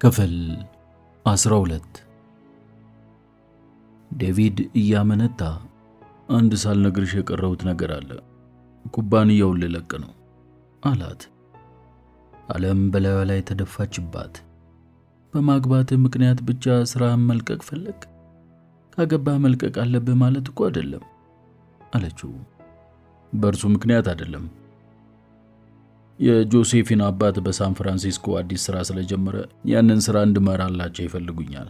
ክፍል 12 ዴቪድ እያመነታ አንድ ሳልነግርሽ የቀረሁት ነገር አለ። ኩባንያውን ልለቅ ነው አላት። ዓለም በላዩ ላይ ተደፋችባት። በማግባት ምክንያት ብቻ ስራህን መልቀቅ ፈለግ? ካገባህ መልቀቅ አለብህ ማለት እኮ አይደለም አለችው። በእርሱ ምክንያት አይደለም። የጆሴፊን አባት በሳን ፍራንሲስኮ አዲስ ስራ ስለጀመረ ያንን ስራ እንድመራላቸው ይፈልጉኛል።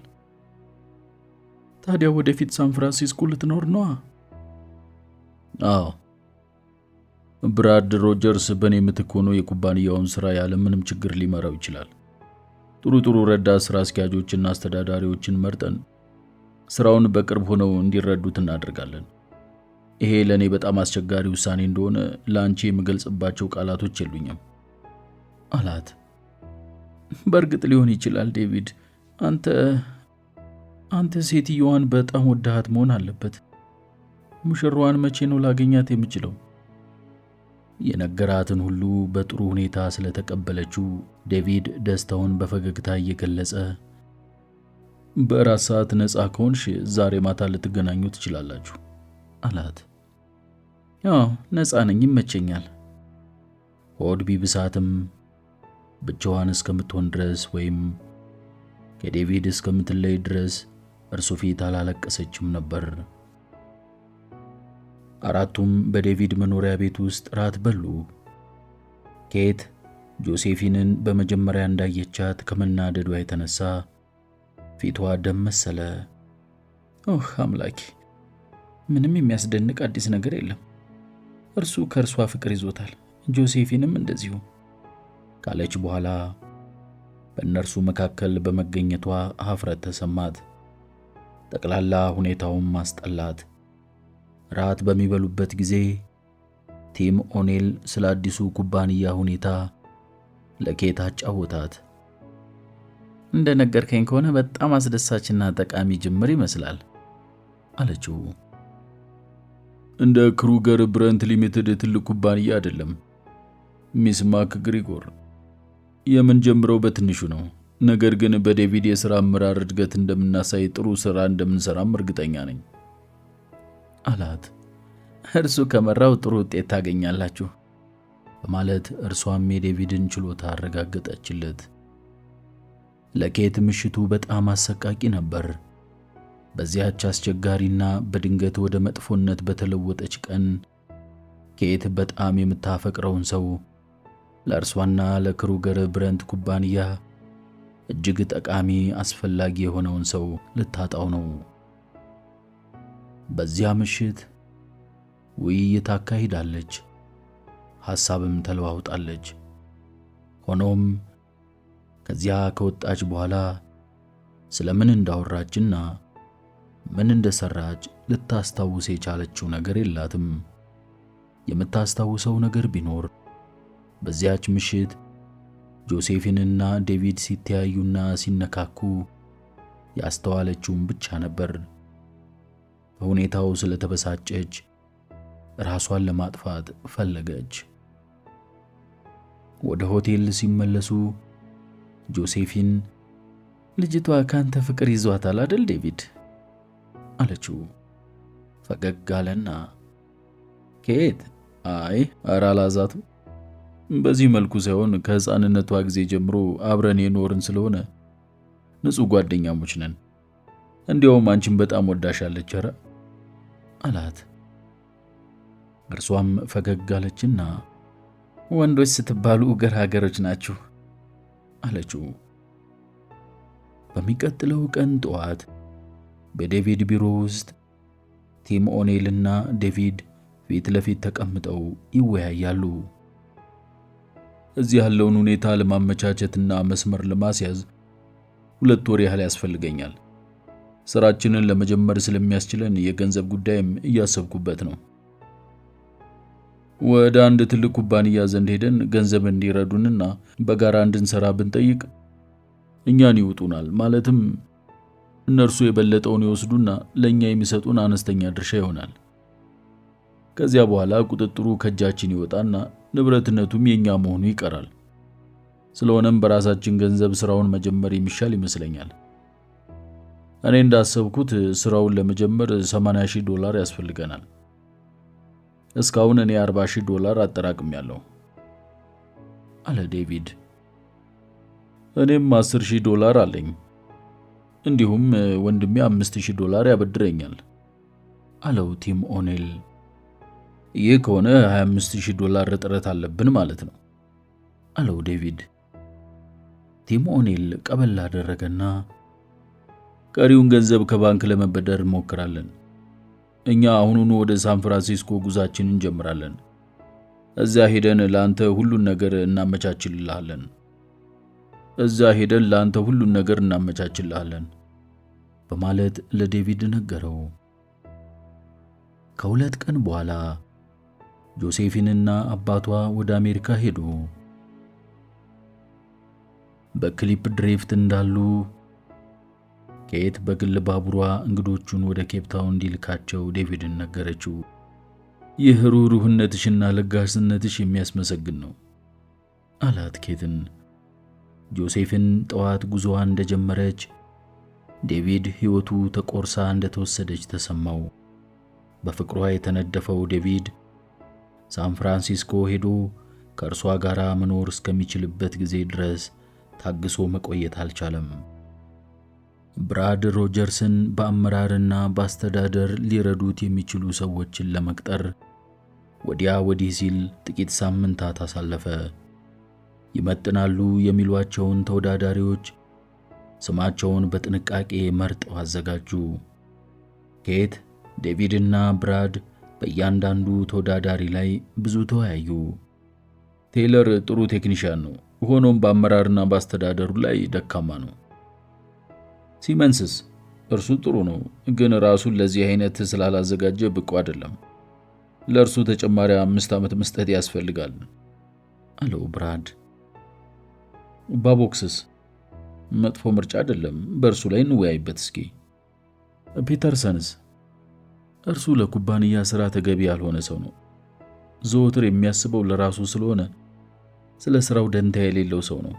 ታዲያ ወደፊት ሳን ፍራንሲስኮ ልትኖር ነው? አዎ። ብራድ ሮጀርስ በእኔ ምትክ ሆኖ የኩባንያውን ስራ ያለ ምንም ችግር ሊመራው ይችላል። ጥሩ ረዳት ስራ አስኪያጆችና አስተዳዳሪዎችን መርጠን ስራውን በቅርብ ሆነው እንዲረዱት እናደርጋለን። ይሄ ለኔ በጣም አስቸጋሪ ውሳኔ እንደሆነ ላንቺ የምገልጽባቸው ቃላቶች የሉኝም አላት። በእርግጥ ሊሆን ይችላል ዴቪድ፣ አንተ ሴትዮዋን በጣም ወዳሃት መሆን አለበት። ሙሽራዋን መቼ ነው ላገኛት የምችለው? የነገራትን ሁሉ በጥሩ ሁኔታ ስለተቀበለችው ዴቪድ ደስታውን በፈገግታ እየገለጸ በራስ ሰዓት ነፃ ከሆንሽ ዛሬ ማታ ልትገናኙ ትችላላችሁ አላት። ያው ነፃ ነኝ፣ ይመቸኛል። ሆድ ቢብሳትም ብቻዋን እስከምትሆን ድረስ ወይም ከዴቪድ እስከምትለይ ድረስ እርሱ ፊት አላለቀሰችም ነበር። አራቱም በዴቪድ መኖሪያ ቤት ውስጥ ራት በሉ። ኬት ጆሴፊንን በመጀመሪያ እንዳየቻት ከመናደዷ የተነሳ ፊቷ ደም መሰለ። ኦህ አምላኬ፣ ምንም የሚያስደንቅ አዲስ ነገር የለም። እርሱ ከእርሷ ፍቅር ይዞታል፣ ጆሴፊንም እንደዚሁ ካለች በኋላ በእነርሱ መካከል በመገኘቷ ሀፍረት ተሰማት። ጠቅላላ ሁኔታውም ማስጠላት። ራት በሚበሉበት ጊዜ ቲም ኦኔል ስለ አዲሱ ኩባንያ ሁኔታ ለኬት አጫወታት። እንደነገርከኝ ከሆነ በጣም አስደሳችና ጠቃሚ ጅምር ይመስላል አለችው። እንደ ክሩገር ብረንት ሊሚትድ ትልቅ ኩባንያ አይደለም ሚስ ማክግሪጎር። የምንጀምረው በትንሹ ነው። ነገር ግን በዴቪድ የሥራ አመራር እድገት እንደምናሳይ ጥሩ ሥራ እንደምንሰራም እርግጠኛ ነኝ አላት። እርሱ ከመራው ጥሩ ውጤት ታገኛላችሁ በማለት እርሷም የዴቪድን ችሎታ አረጋገጠችለት። ለኬት ምሽቱ በጣም አሰቃቂ ነበር። በዚያች አስቸጋሪና በድንገት ወደ መጥፎነት በተለወጠች ቀን ኬት በጣም የምታፈቅረውን ሰው ለእርሷና ለክሩገር ብረንት ኩባንያ እጅግ ጠቃሚ አስፈላጊ የሆነውን ሰው ልታጣው ነው። በዚያ ምሽት ውይይት አካሂዳለች፣ ሐሳብም ተለዋውጣለች። ሆኖም ከዚያ ከወጣች በኋላ ስለምን እንዳወራችና ምን እንደሰራች ልታስታውስ የቻለችው ነገር የላትም። የምታስታውሰው ነገር ቢኖር በዚያች ምሽት ጆሴፊንና ዴቪድ ሲተያዩና ሲነካኩ ያስተዋለችውን ብቻ ነበር። በሁኔታው ስለተበሳጨች ራሷን ለማጥፋት ፈለገች። ወደ ሆቴል ሲመለሱ ጆሴፊን ልጅቷ ካንተ ፍቅር ይዟታል አይደል ዴቪድ አለችው። ፈገግ አለና ኬት አይ ኧረ አላዛትም። በዚህ መልኩ ሳይሆን ከሕፃንነቷ ጊዜ ጀምሮ አብረን የኖርን ስለሆነ ንጹህ ጓደኛሞች ነን። እንዲያውም አንቺን በጣም ወዳሻለች ኧረ አላት። እርሷም ፈገግ አለችና ወንዶች ስትባሉ ገራገሮች ናችሁ አለችው። በሚቀጥለው ቀን ጠዋት በዴቪድ ቢሮ ውስጥ ቲም ኦኔልና ዴቪድ ፊት ለፊት ተቀምጠው ይወያያሉ። እዚህ ያለውን ሁኔታ ለማመቻቸትና መስመር ለማስያዝ 2 ወር ያህል ያስፈልገኛል። ስራችንን ለመጀመር ስለሚያስችለን የገንዘብ ጉዳይም እያሰብኩበት ነው። ወደ አንድ ትልቅ ኩባንያ ዘንድ ሄደን ገንዘብ እንዲረዱንና በጋራ እንድንሰራ ብንጠይቅ እኛን ይውጡናል። ማለትም እነርሱ የበለጠውን ይወስዱና ለኛ የሚሰጡን አነስተኛ ድርሻ ይሆናል። ከዚያ በኋላ ቁጥጥሩ ከእጃችን ይወጣና ንብረትነቱም የኛ መሆኑ ይቀራል። ስለሆነም በራሳችን ገንዘብ ስራውን መጀመር የሚሻል ይመስለኛል። እኔ እንዳሰብኩት ስራውን ለመጀመር $80,000 ያስፈልገናል። እስካሁን እኔ $40,000 አጠራቅሜያለሁ አለ ዴቪድ። እኔም $10,000 አለኝ። እንዲሁም ወንድሜ $5,000 ያበድረኛል አለው ቲም ኦኔል። ይህ ከሆነ $25,000 እጥረት አለብን ማለት ነው አለው ዴቪድ። ቲም ኦኔል ቀበል አደረገና ቀሪውን ገንዘብ ከባንክ ለመበደር እንሞክራለን። እኛ አሁኑኑ ወደ ሳን ፍራንሲስኮ ጉዛችንን እንጀምራለን። እዚያ ሄደን ለአንተ ሁሉን ነገር እናመቻችልሃለን በማለት ለዴቪድ ነገረው። ከ2 ቀን በኋላ ጆሴፊንና አባቷ ወደ አሜሪካ ሄዱ። በክሊፕ ድሪፍት እንዳሉ ኬት በግል ባቡሯ እንግዶቹን ወደ ኬፕታውን እንዲልካቸው ዴቪድን ነገረችው። ይህ ሩህሩህነትሽና ለጋስነትሽ የሚያስመሰግን ነው አላት ኬትን። ጆሴፊን ጠዋት ጉዞዋን እንደጀመረች ዴቪድ ሕይወቱ ተቆርሳ እንደተወሰደች ተሰማው። በፍቅሯ የተነደፈው ዴቪድ ሳን ፍራንሲስኮ ሄዶ ከእርሷ ጋር መኖር እስከሚችልበት ጊዜ ድረስ ታግሶ መቆየት አልቻለም። ብራድ ሮጀርስን በአመራርና በአስተዳደር ሊረዱት የሚችሉ ሰዎችን ለመቅጠር ወዲያ ወዲህ ሲል ጥቂት ሳምንታት አሳለፈ። ይመጥናሉ የሚሏቸውን ተወዳዳሪዎች ስማቸውን በጥንቃቄ መርጠው አዘጋጁ። ኬት፣ ዴቪድና ብራድ በእያንዳንዱ ተወዳዳሪ ላይ ብዙ ተወያዩ። ቴይለር ጥሩ ቴክኒሻን ነው፣ ሆኖም በአመራርና በአስተዳደሩ ላይ ደካማ ነው። ሲመንስስ እርሱ ጥሩ ነው፣ ግን ራሱን ለዚህ አይነት ስላላዘጋጀ ብቁ አይደለም። ለእርሱ ተጨማሪ 5 ዓመት መስጠት ያስፈልጋል አለው ብራድ። ባቦክስስ መጥፎ ምርጫ አይደለም፣ በእርሱ ላይ እንወያይበት እስኪ። ፒተርሰንስ እርሱ ለኩባንያ ሥራ ተገቢ ያልሆነ ሰው ነው። ዘወትር የሚያስበው ለራሱ ስለሆነ ስለ ሥራው ደንታ የሌለው ሰው ነው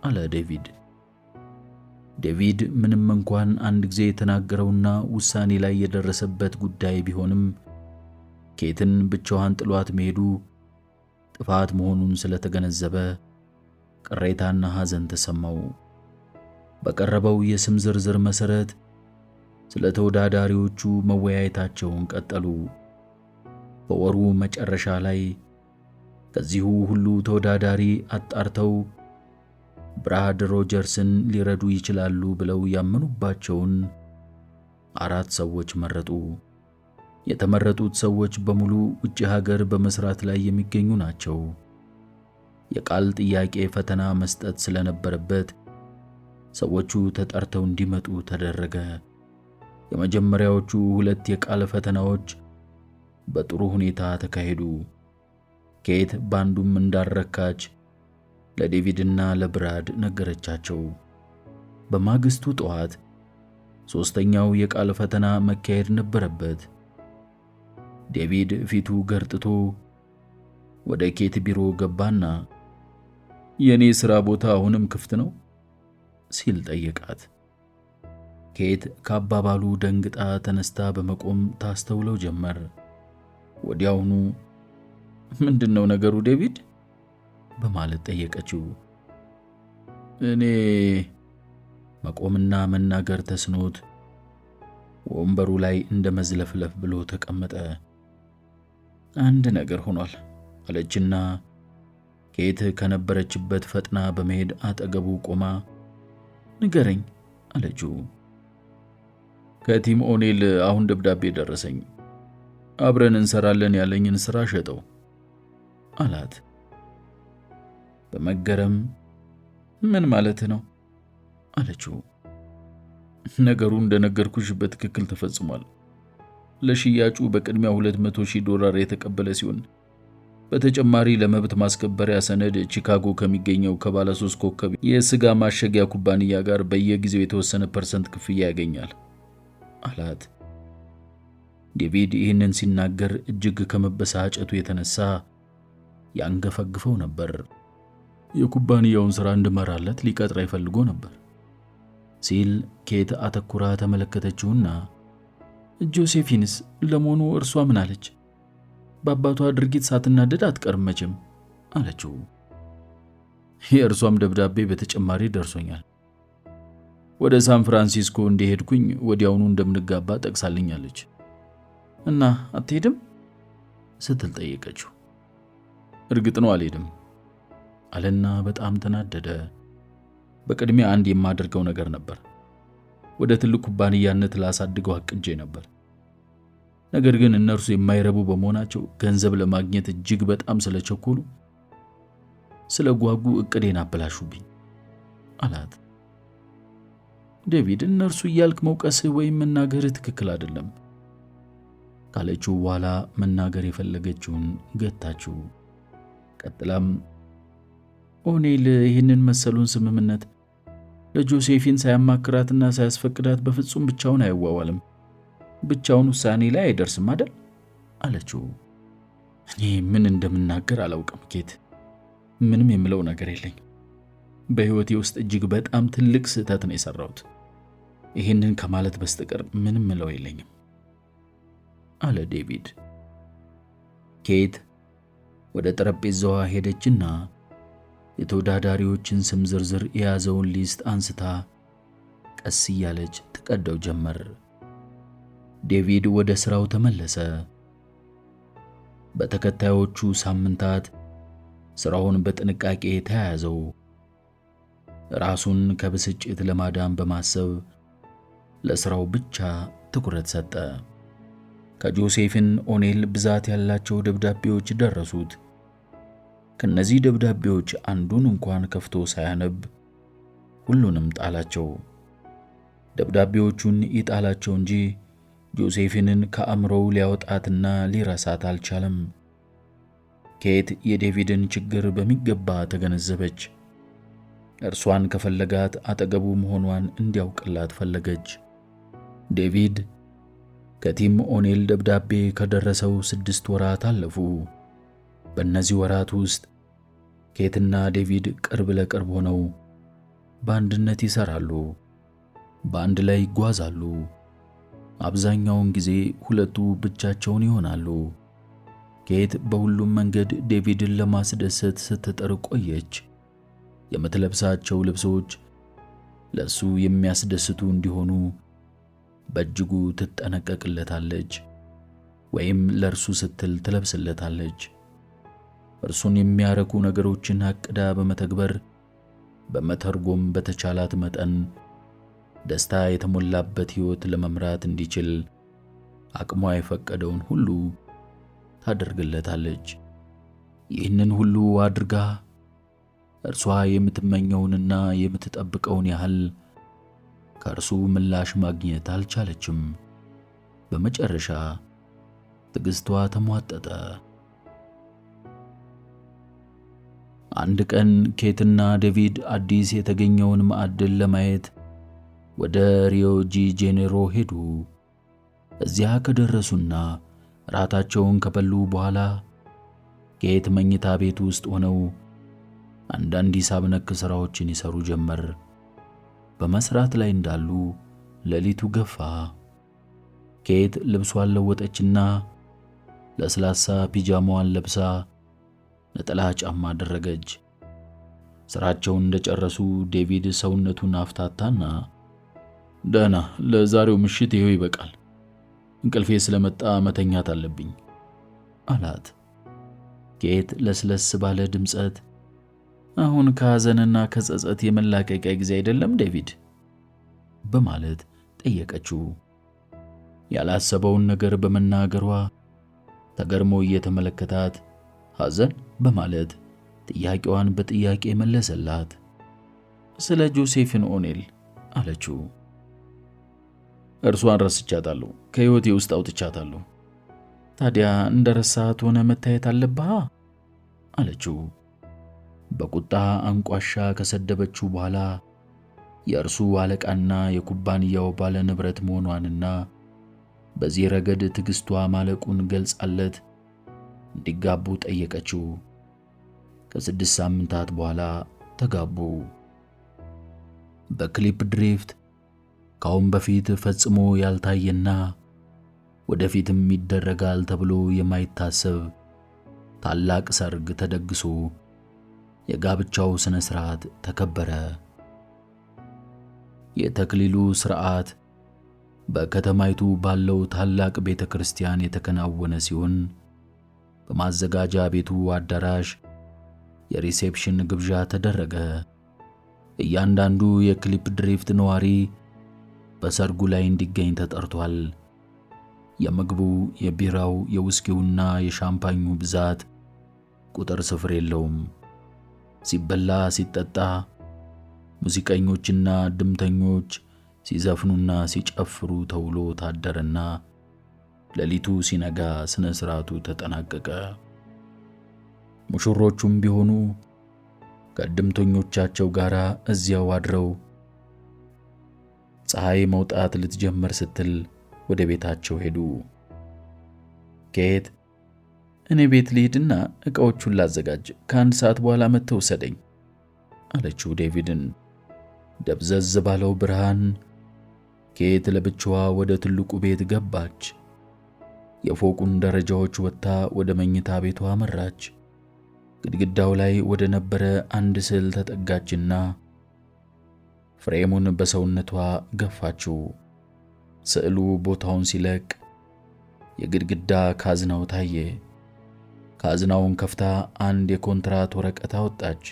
አለ ዴቪድ። ዴቪድ ምንም እንኳን አንድ ጊዜ የተናገረውና ውሳኔ ላይ የደረሰበት ጉዳይ ቢሆንም ኬትን ብቻዋን ጥሏት መሄዱ ጥፋት መሆኑን ስለተገነዘበ ቅሬታና ሐዘን ተሰማው። በቀረበው የስም ዝርዝር መሰረት ስለ ተወዳዳሪዎቹ መወያየታቸውን ቀጠሉ። በወሩ መጨረሻ ላይ ከዚሁ ሁሉ ተወዳዳሪ አጣርተው ብራድ ሮጀርስን ሊረዱ ይችላሉ ብለው ያመኑባቸውን 4 ሰዎች መረጡ። የተመረጡት ሰዎች በሙሉ ውጭ ሀገር በመስራት ላይ የሚገኙ ናቸው። የቃል ጥያቄ ፈተና መስጠት ስለነበረበት ሰዎቹ ተጠርተው እንዲመጡ ተደረገ። የመጀመሪያዎቹ 2 የቃል ፈተናዎች በጥሩ ሁኔታ ተካሄዱ። ኬት ባንዱም እንዳረካች ለዴቪድና ለብራድ ነገረቻቸው። በማግስቱ ጠዋት 3ኛው የቃል ፈተና መካሄድ ነበረበት። ዴቪድ ፊቱ ገርጥቶ ወደ ኬት ቢሮ ገባና የኔ ሥራ ቦታ አሁንም ክፍት ነው ሲል ጠየቃት። ኬት ከአባባሉ ደንግጣ ተነስታ በመቆም ታስተውለው ጀመር። ወዲያውኑ ምንድነው ነገሩ ዴቪድ በማለት ጠየቀችው። እኔ መቆምና መናገር ተስኖት ወንበሩ ላይ እንደ መዝለፍለፍ ብሎ ተቀመጠ። አንድ ነገር ሆኗል አለችና ኬት ከነበረችበት ፈጥና በመሄድ አጠገቡ ቆማ ንገረኝ አለችው። ከቲም ኦኔል አሁን ደብዳቤ ደረሰኝ። አብረን እንሰራለን ያለኝን ሥራ ሸጠው አላት። በመገረም ምን ማለት ነው አለችው። ነገሩ እንደነገርኩሽ በትክክል ተፈጽሟል። ለሽያጩ በቅድሚያ $200,000 የተቀበለ ሲሆን በተጨማሪ ለመብት ማስከበሪያ ሰነድ ቺካጎ ከሚገኘው ከባለ 3 ኮከብ የሥጋ ማሸጊያ ኩባንያ ጋር በየጊዜው የተወሰነ % ክፍያ ያገኛል አላት። ዴቪድ ይህንን ሲናገር እጅግ ከመበሳጨቱ የተነሳ ያንገፈግፈው ነበር። የኩባንያውን ሥራ እንድመራለት ሊቀጥረኝ ፈልጎ ነበር ሲል ኬት አተኩራ ተመለከተችውና ጆሴፊንስ ለመሆኑ እርሷ ምን አለች? በአባቷ ድርጊት ሳትናደድ አትቀርም መቼም አለችው። የእርሷም ደብዳቤ በተጨማሪ ደርሶኛል። ወደ ሳን ፍራንሲስኮ እንደሄድኩኝ ወዲያውኑ እንደምንጋባ ጠቅሳልኛለች። እና አትሄድም ስትል ጠየቀችው። እርግጥ ነው አልሄድም አለና በጣም ተናደደ። በቅድሚያ አንድ የማደርገው ነገር ነበር። ወደ ትልቅ ኩባንያነት ላሳድገው አቅጄ ነበር። ነገር ግን እነርሱ የማይረቡ በመሆናቸው ገንዘብ ለማግኘት እጅግ በጣም ስለቸኮሉ ስለጓጉ እቅዴን አበላሹብኝ አላት። ዴቪድ እነርሱ እያልክ መውቀስህ ወይም መናገርህ ትክክል አይደለም ካለችው በኋላ መናገር የፈለገችውን ገታችው። ቀጥላም ኦኔል ይህንን መሰሉን ስምምነት ለጆሴፊን ሳያማክራትና ሳያስፈቅዳት በፍጹም ብቻውን አይዋዋልም። ብቻውን ውሳኔ ላይ አይደርስም አይደል አለችው። እኔ ምን እንደምናገር አላውቅም ኬት። ምንም የምለው ነገር የለኝ። በሕይወቴ ውስጥ እጅግ በጣም ትልቅ ስህተት ነው የሰራሁት። ይህንን ከማለት በስተቀር ምንም ምለው የለኝም አለ ዴቪድ። ኬት ወደ ጠረጴዛዋ ሄደችና የተወዳዳሪዎችን ስም ዝርዝር የያዘውን ሊስት አንስታ ቀስ እያለች ትቀደው ጀመር። ዴቪድ ወደ ሥራው ተመለሰ። በተከታዮቹ ሳምንታት ሥራውን በጥንቃቄ ተያያዘው። ራሱን ከብስጭት ለማዳን በማሰብ ለሥራው ብቻ ትኩረት ሰጠ። ከጆሴፊን ኦኔል ብዛት ያላቸው ደብዳቤዎች ደረሱት። ከነዚህ ደብዳቤዎች አንዱን እንኳን ከፍቶ ሳያነብ ሁሉንም ጣላቸው። ደብዳቤዎቹን ይጣላቸው እንጂ ጆሴፊንን ከአእምሮው ሊያወጣትና ሊረሳት አልቻለም። ኬት የዴቪድን ችግር በሚገባ ተገነዘበች። እርሷን ከፈለጋት አጠገቡ መሆኗን እንዲያውቅላት ፈለገች። ዴቪድ ከቲም ኦኔል ደብዳቤ ከደረሰው 6 ወራት አለፉ። በእነዚህ ወራት ውስጥ ኬትና ዴቪድ ቅርብ ለቅርብ ሆነው በአንድነት ይሰራሉ፣ በአንድ ላይ ይጓዛሉ። አብዛኛውን ጊዜ ሁለቱ ብቻቸውን ይሆናሉ። ኬት በሁሉም መንገድ ዴቪድን ለማስደሰት ስትጥር ቆየች። የምትለብሳቸው ልብሶች ለሱ የሚያስደስቱ እንዲሆኑ በእጅጉ ትጠነቀቅለታለች፣ ወይም ለእርሱ ስትል ትለብስለታለች። እርሱን የሚያረኩ ነገሮችን አቅዳ በመተግበር በመተርጎም በተቻላት መጠን ደስታ የተሞላበት ሕይወት ለመምራት እንዲችል አቅሟ የፈቀደውን ሁሉ ታደርግለታለች። ይህንን ሁሉ አድርጋ እርሷ የምትመኘውንና የምትጠብቀውን ያህል ከእርሱ ምላሽ ማግኘት አልቻለችም። በመጨረሻ ትዕግስቷ ተሟጠጠ። አንድ ቀን ኬትና ዴቪድ አዲስ የተገኘውን ማዕድን ለማየት ወደ ሪዮ ዲ ጄኔሮ ሄዱ። እዚያ ከደረሱና ራታቸውን ከበሉ በኋላ ኬት መኝታ ቤት ውስጥ ሆነው አንዳንድ ሂሳብ ነክ ሥራዎችን ይሰሩ ጀመር። በመስራት ላይ እንዳሉ ሌሊቱ ገፋ። ኬት ልብሷን ለወጠችና ለስላሳ ፒጃማዋን ለብሳ ነጠላ ጫማ አደረገች። ሥራቸውን እንደጨረሱ ዴቪድ ሰውነቱን አፍታታና ደህና፣ ለዛሬው ምሽት ይሄው ይበቃል፣ እንቅልፌ ስለመጣ መተኛት አለብኝ አላት። ኬት ለስለስ ባለ ድምጸት አሁን ከሐዘንና ከጸጸት የመላቀቂያ ጊዜ አይደለም ዴቪድ በማለት ጠየቀችው። ያላሰበውን ነገር በመናገሯ ተገርሞ እየተመለከታት ሐዘን በማለት ጥያቄዋን በጥያቄ መለሰላት። ስለ ጆሴፊን ኦኔል አለችው። እርሷን ረስቻታለሁ፣ ከሕይወቴ ውስጥ አውጥቻታለሁ። ታዲያ እንደረሳት ሆነ መታየት አለብህ አለችው። በቁጣ አንቋሻ ከሰደበችው በኋላ የእርሱ አለቃና የኩባንያው ባለ ንብረት መሆኗንና በዚህ ረገድ ትዕግስቷ ማለቁን ገልጻለት እንዲጋቡ ጠየቀችው። ከ6 ሳምንታት በኋላ ተጋቡ። በክሊፕ ድሪፍት ካሁን በፊት ፈጽሞ ያልታየና ወደፊትም ይደረጋል ተብሎ የማይታሰብ ታላቅ ሰርግ ተደግሶ የጋብቻው ስነ ስርዓት ተከበረ። የተክሊሉ ስርዓት በከተማይቱ ባለው ታላቅ ቤተክርስቲያን የተከናወነ ሲሆን በማዘጋጃ ቤቱ አዳራሽ የሪሴፕሽን ግብዣ ተደረገ። እያንዳንዱ የክሊፕ ድሪፍት ነዋሪ በሰርጉ ላይ እንዲገኝ ተጠርቷል። የምግቡ፣ የቢራው፣ የውስኪውና የሻምፓኙ ብዛት ቁጥር ስፍር የለውም። ሲበላ ሲጠጣ፣ ሙዚቀኞችና ድምተኞች ሲዘፍኑና ሲጨፍሩ ተውሎ ታደረና ሌሊቱ ሲነጋ ስነ ስርዓቱ ተጠናቀቀ። ሙሽሮቹም ቢሆኑ ከድምተኞቻቸው ጋር እዚያው አድረው ፀሐይ መውጣት ልትጀምር ስትል ወደ ቤታቸው ሄዱ። ኬት እኔ ቤት ልሂድና ዕቃዎቹን ላዘጋጅ፣ ከ1 ሰዓት በኋላ መጥተው ውሰደኝ አለችው ዴቪድን። ደብዘዝ ባለው ብርሃን ኬት ለብቻዋ ወደ ትልቁ ቤት ገባች። የፎቁን ደረጃዎች ወጥታ ወደ መኝታ ቤቷ አመራች። ግድግዳው ላይ ወደ ነበረ አንድ ስዕል ተጠጋችና ፍሬሙን በሰውነቷ ገፋችው። ስዕሉ ቦታውን ሲለቅ የግድግዳ ካዝናው ታየ። ካዝናውን ከፍታ አንድ የኮንትራት ወረቀት አወጣች።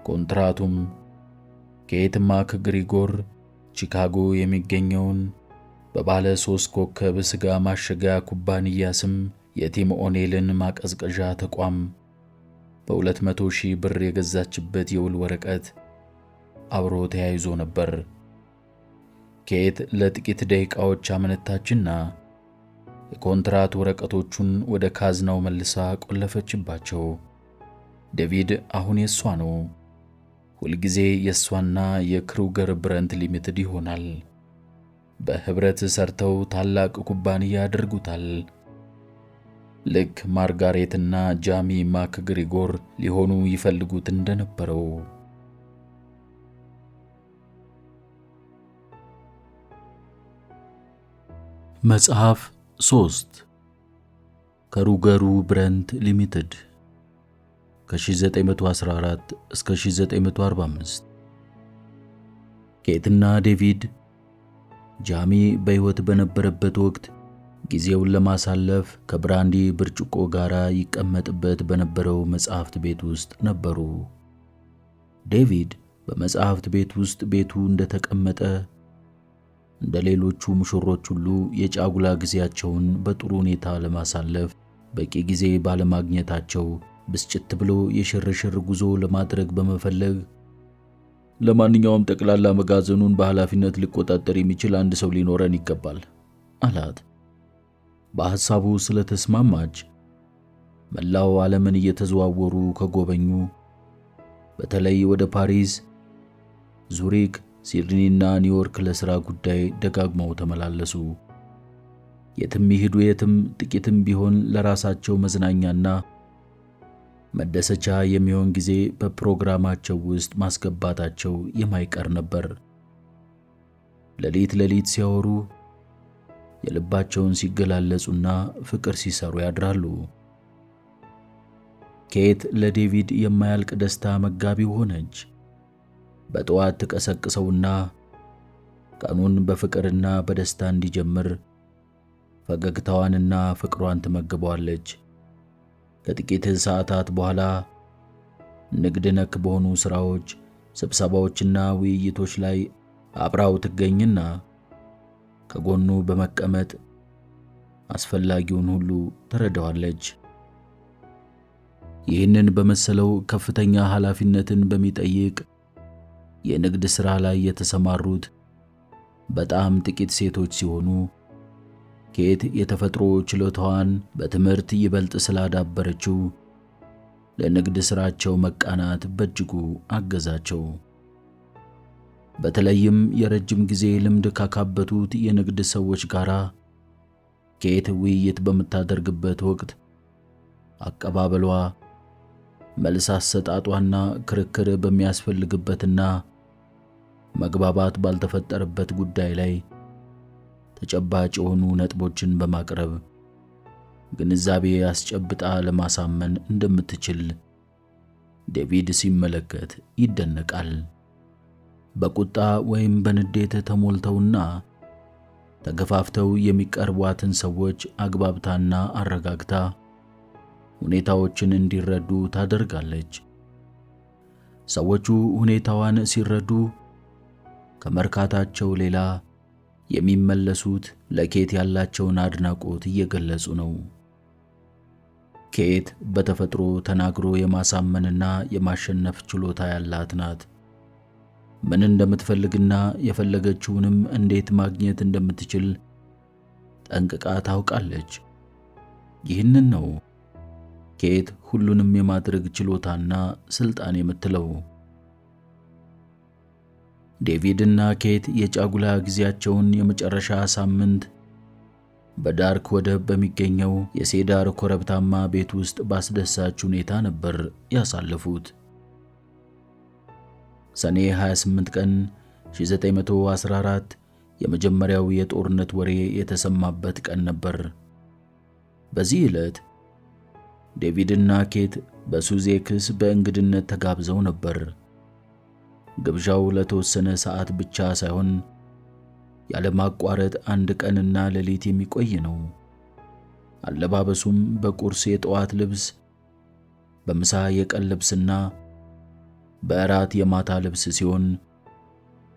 ኮንትራቱም ኬት ማክግሪጎር ቺካጎ የሚገኘውን በባለ 3 ኮከብ ስጋ ማሸጊያ ኩባንያ ስም የቲም ኦኔልን ማቀዝቀዣ ተቋም በ200,000 ብር የገዛችበት የውል ወረቀት አብሮ ተያይዞ ነበር። ኬት ለጥቂት ደቂቃዎች አመነታችና የኮንትራት ወረቀቶቹን ወደ ካዝናው መልሳ ቆለፈችባቸው። ዴቪድ አሁን የሷ ነው። ሁልጊዜ የሷና የክሩገር ብረንት ሊሚትድ ይሆናል። በህብረት ሰርተው ታላቅ ኩባንያ ያደርጉታል። ልክ ማርጋሬትና ጃሚ ማክግሪጎር ሊሆኑ ይፈልጉት እንደነበረው። መጽሐፍ 3 ከሩገሩ ብረንት ሊሚትድ ከ1914 እስከ 1945። ኬትና ዴቪድ ጃሚ በሕይወት በነበረበት ወቅት ጊዜውን ለማሳለፍ ከብራንዲ ብርጭቆ ጋር ይቀመጥበት በነበረው መጽሐፍት ቤት ውስጥ ነበሩ። ዴቪድ በመጽሐፍት ቤት ውስጥ ቤቱ እንደተቀመጠ እንደ ሌሎቹ ሙሽሮች ሁሉ የጫጉላ ጊዜያቸውን በጥሩ ሁኔታ ለማሳለፍ በቂ ጊዜ ባለማግኘታቸው ብስጭት ብሎ የሽርሽር ጉዞ ለማድረግ በመፈለግ ለማንኛውም ጠቅላላ መጋዘኑን በኃላፊነት ሊቆጣጠር የሚችል አንድ ሰው ሊኖረን ይገባል አላት። በሐሳቡ ስለተስማማች መላው ዓለምን እየተዘዋወሩ ከጎበኙ፣ በተለይ ወደ ፓሪስ፣ ዙሪክ፣ ሲድኒና ኒውዮርክ ለሥራ ጉዳይ ደጋግመው ተመላለሱ። የትም ይሄዱ የትም ጥቂትም ቢሆን ለራሳቸው መዝናኛና መደሰቻ የሚሆን ጊዜ በፕሮግራማቸው ውስጥ ማስገባታቸው የማይቀር ነበር። ሌሊት ሲያወሩ፣ የልባቸውን ሲገላለጹና ፍቅር ሲሰሩ ያድራሉ። ኬት ለዴቪድ የማያልቅ ደስታ መጋቢ ሆነች። በጠዋት ተቀሰቅሰውና ቀኑን በፍቅርና በደስታ እንዲጀምር ፈገግታዋንና ፍቅሯን ትመግበዋለች። ከጥቂት ሰዓታት በኋላ ንግድ ነክ በሆኑ ሥራዎች፣ ስብሰባዎችና ውይይቶች ላይ አብራው ትገኝና ከጎኑ በመቀመጥ አስፈላጊውን ሁሉ ትረዳዋለች። ይህንን በመሰለው ከፍተኛ ኃላፊነትን በሚጠይቅ የንግድ ሥራ ላይ የተሰማሩት በጣም ጥቂት ሴቶች ሲሆኑ ኬት የተፈጥሮ ችሎታዋን በትምህርት ይበልጥ ስላዳበረችው ለንግድ ሥራቸው መቃናት በእጅጉ አገዛቸው። በተለይም የረጅም ጊዜ ልምድ ካካበቱት የንግድ ሰዎች ጋር ኬት ውይይት በምታደርግበት ወቅት አቀባበሏ መልስ አሰጣጧና ክርክር በሚያስፈልግበትና መግባባት ባልተፈጠረበት ጉዳይ ላይ ተጨባጭ የሆኑ ነጥቦችን በማቅረብ ግንዛቤ አስጨብጣ ለማሳመን እንደምትችል ዴቪድ ሲመለከት ይደነቃል። በቁጣ ወይም በንዴት ተሞልተውና ተገፋፍተው የሚቀርቧትን ሰዎች አግባብታና አረጋግታ ሁኔታዎችን እንዲረዱ ታደርጋለች። ሰዎቹ ሁኔታዋን ሲረዱ ከመርካታቸው ሌላ የሚመለሱት ለኬት ያላቸውን አድናቆት እየገለጹ ነው። ኬት በተፈጥሮ ተናግሮ የማሳመንና የማሸነፍ ችሎታ ያላት ናት። ምን እንደምትፈልግና የፈለገችውንም እንዴት ማግኘት እንደምትችል ጠንቅቃ ታውቃለች። ይህንን ነው ኬት ሁሉንም የማድረግ ችሎታና ስልጣን የምትለው። ዴቪድና ኬት የጫጉላ ጊዜያቸውን የመጨረሻ ሳምንት በዳርክ ወደብ በሚገኘው የሴዳር ኮረብታማ ቤት ውስጥ ባስደሳች ሁኔታ ነበር ያሳለፉት። ሰኔ 28 ቀን 1914 የመጀመሪያው የጦርነት ወሬ የተሰማበት ቀን ነበር። በዚህ ዕለት ዴቪድና ኬት በሱዜክስ በእንግድነት ተጋብዘው ነበር። ግብዣው ለተወሰነ ሰዓት ብቻ ሳይሆን ያለማቋረጥ አንድ ቀንና ሌሊት የሚቆይ ነው። አለባበሱም በቁርስ የጠዋት ልብስ፣ በምሳ የቀን ልብስና በእራት የማታ ልብስ ሲሆን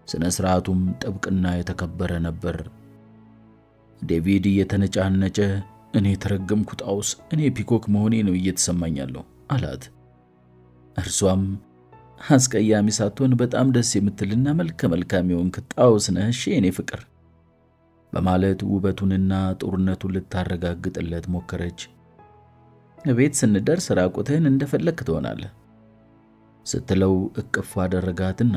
ስነ ሥርዓቱም ጥብቅና የተከበረ ነበር። ዴቪድ እየተነጫነጨ እኔ ተረገምኩ ጣውስ፣ እኔ ፒኮክ መሆኔ ነው እየተሰማኛለሁ አላት። እርሷም አስቀያሚ ሳትሆን በጣም ደስ የምትልና መልከ መልካም የሆንክ ጣውስ ነህ እሺ የኔ ፍቅር በማለት ውበቱንና ጦርነቱን ልታረጋግጥለት ሞከረች። ቤት ስንደርስ ራቁትህን እንደፈለክ ትሆናለህ ስትለው እቅፍ አደረጋትና